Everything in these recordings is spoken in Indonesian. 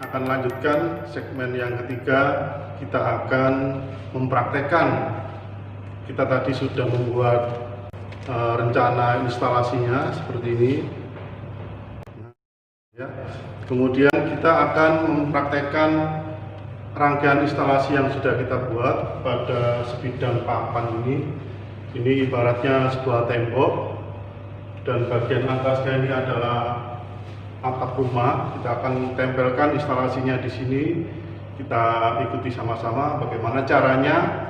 akan lanjutkan segmen yang ketiga. Kita akan mempraktekkan. Kita tadi sudah membuat rencana instalasinya seperti ini ya. Kemudian kita akan mempraktekkan rangkaian instalasi yang sudah kita buat pada sebidang papan ini. Ini ibaratnya sebuah tembok dan bagian atasnya ini adalah atap rumah. Kita akan tempelkan instalasinya di sini. Kita ikuti sama-sama bagaimana caranya.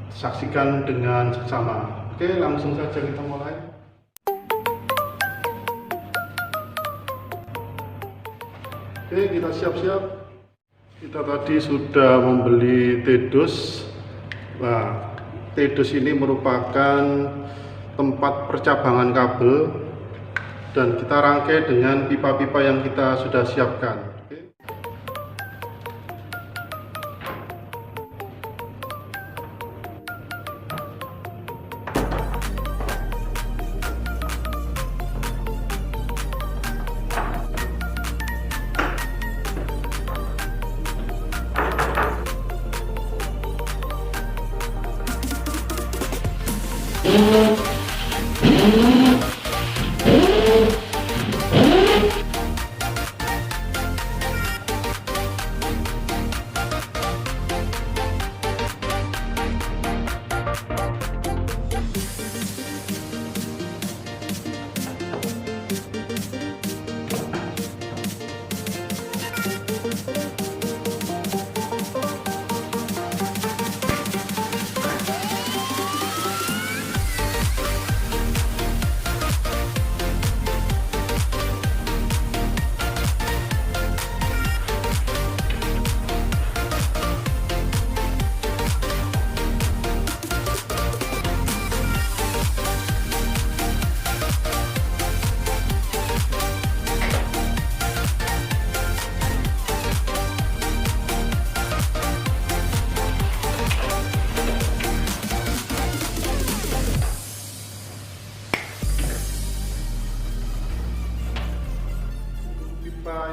Saksikan dengan seksama. Oke, langsung saja kita mulai. Oke, kita siap-siap. Kita tadi sudah membeli T-Dus. Nah, T-Dus ini merupakan tempat percabangan kabel dan kita rangkai dengan pipa-pipa yang kita sudah siapkan.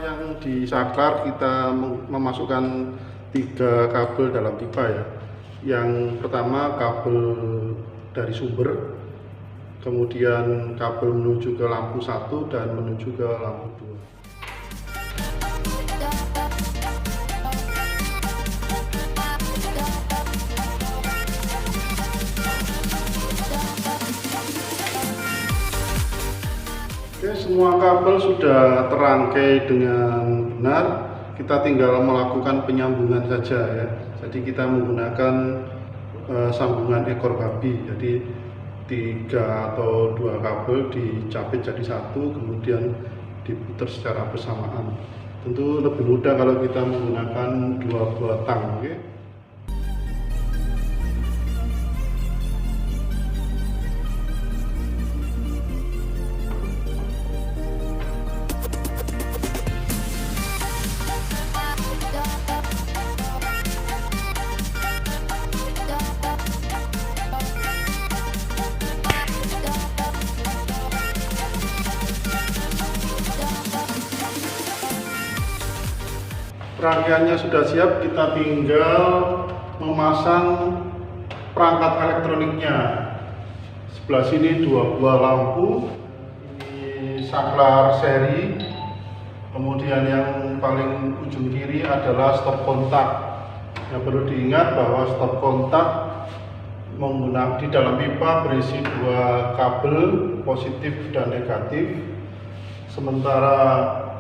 Yang disaklar kita memasukkan 3 kabel dalam pipa ya. Yang pertama kabel dari sumber, kemudian kabel menuju ke lampu 1 dan menuju ke lampu 2. Oke, semua kabel sudah terangkai dengan benar. Kita tinggal melakukan penyambungan saja ya. Jadi kita menggunakan sambungan ekor babi. Jadi 3 atau 2 kabel dicapit jadi 1, kemudian diputar secara bersamaan. Tentu lebih mudah kalau kita menggunakan 2 buah tang. Okay? Rangkaiannya sudah siap, kita tinggal memasang perangkat elektroniknya. Sebelah sini 2 buah lampu, ini saklar seri, kemudian yang paling ujung kiri adalah stop kontak. Yang perlu diingat bahwa stop kontak menggunakan di dalam pipa berisi 2 kabel positif dan negatif, sementara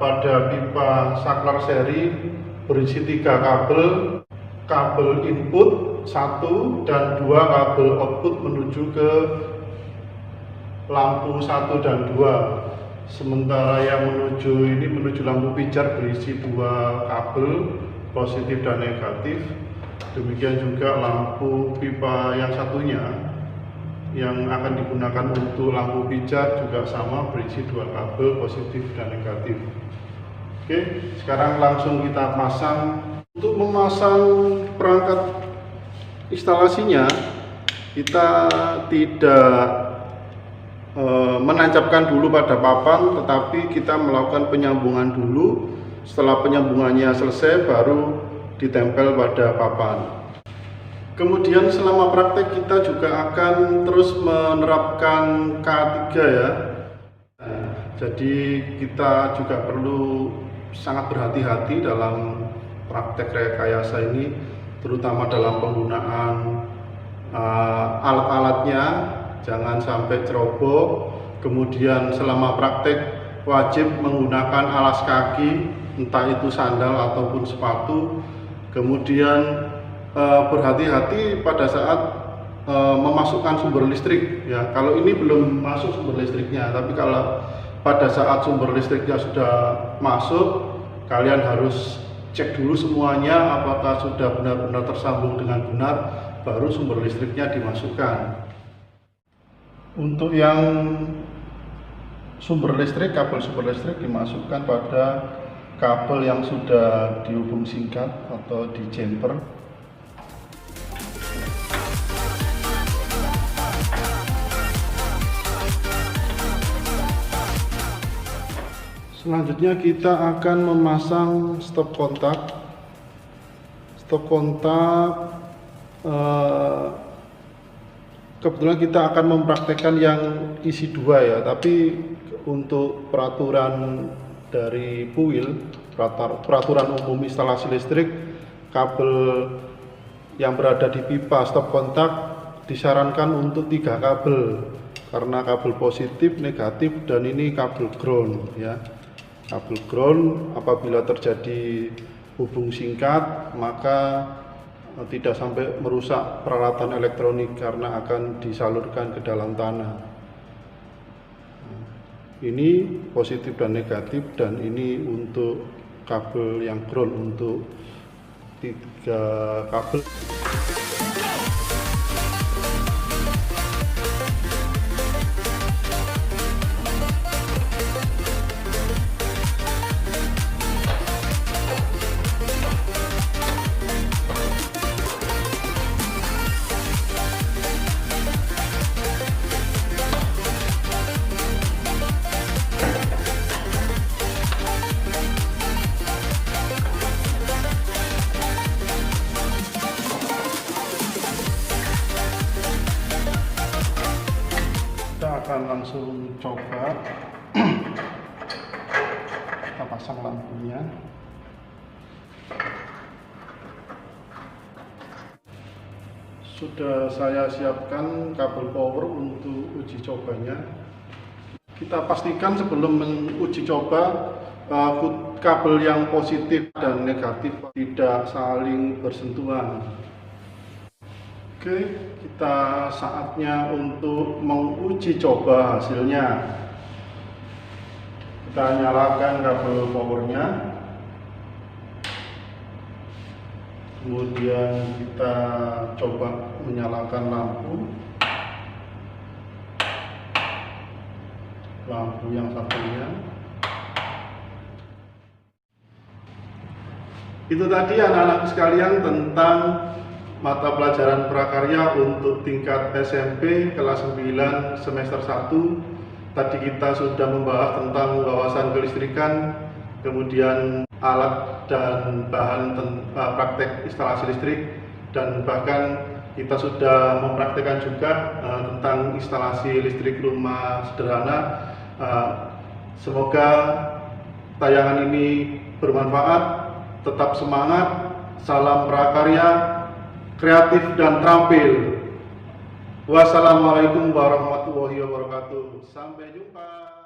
pada pipa saklar seri berisi 3 kabel input 1 dan 2 kabel output menuju ke lampu 1 dan 2. Sementara yang menuju lampu pijar berisi 2 kabel positif dan negatif. Demikian juga lampu pipa yang satunya yang akan digunakan untuk lampu pijar juga sama, berisi 2 kabel positif dan negatif. Oke, sekarang langsung kita pasang. Untuk memasang perangkat instalasinya, kita tidak menancapkan dulu pada papan, tetapi kita melakukan penyambungan dulu Setelah penyambungannya selesai baru ditempel pada papan. Kemudian selama praktek kita juga akan terus menerapkan K3 ya. Jadi kita juga perlu sangat berhati-hati dalam praktek rekayasa ini, terutama dalam penggunaan alat-alatnya, jangan sampai ceroboh. Kemudian selama praktek wajib menggunakan alas kaki, entah itu sandal ataupun sepatu. Kemudian berhati-hati pada saat memasukkan sumber listrik ya. Kalau ini belum masuk sumber listriknya, tapi kalau pada saat sumber listriknya sudah masuk, kalian harus cek dulu semuanya apakah sudah benar-benar tersambung dengan benar, baru sumber listriknya dimasukkan. Untuk yang sumber listrik, kabel sumber listrik dimasukkan pada kabel yang sudah dihubung singkat atau di jumper. Selanjutnya kita akan memasang stop kontak. Stop kontak kebetulan kita akan mempraktekkan yang isi 2 ya, tapi untuk peraturan dari PUIL, peraturan umum instalasi listrik, kabel yang berada di pipa stop kontak disarankan untuk 3 kabel, karena kabel positif, negatif, dan ini kabel ground ya. Kabel ground apabila terjadi hubung singkat maka tidak sampai merusak peralatan elektronik karena akan disalurkan ke dalam tanah. Ini positif dan negatif, dan ini untuk kabel yang ground untuk 3 kabel. Kita akan langsung coba. Kita pasang lampunya. Sudah saya siapkan kabel power untuk uji cobanya. Kita pastikan sebelum menguji coba kabel yang positif dan negatif tidak saling bersentuhan. Oke, kita saatnya untuk menguji coba hasilnya. Kita nyalakan kabel powernya, kemudian kita coba menyalakan lampu yang satunya. Itu tadi anak-anak sekalian tentang mata pelajaran prakarya untuk tingkat SMP kelas 9 semester 1. Tadi kita sudah membahas tentang wawasan kelistrikan, kemudian alat dan bahan praktek instalasi listrik, dan bahkan kita sudah mempraktekkan juga tentang instalasi listrik rumah sederhana. Semoga tayangan ini bermanfaat. Tetap semangat, salam prakarya, kreatif dan terampil. Wassalamualaikum warahmatullahi wabarakatuh. Sampai jumpa.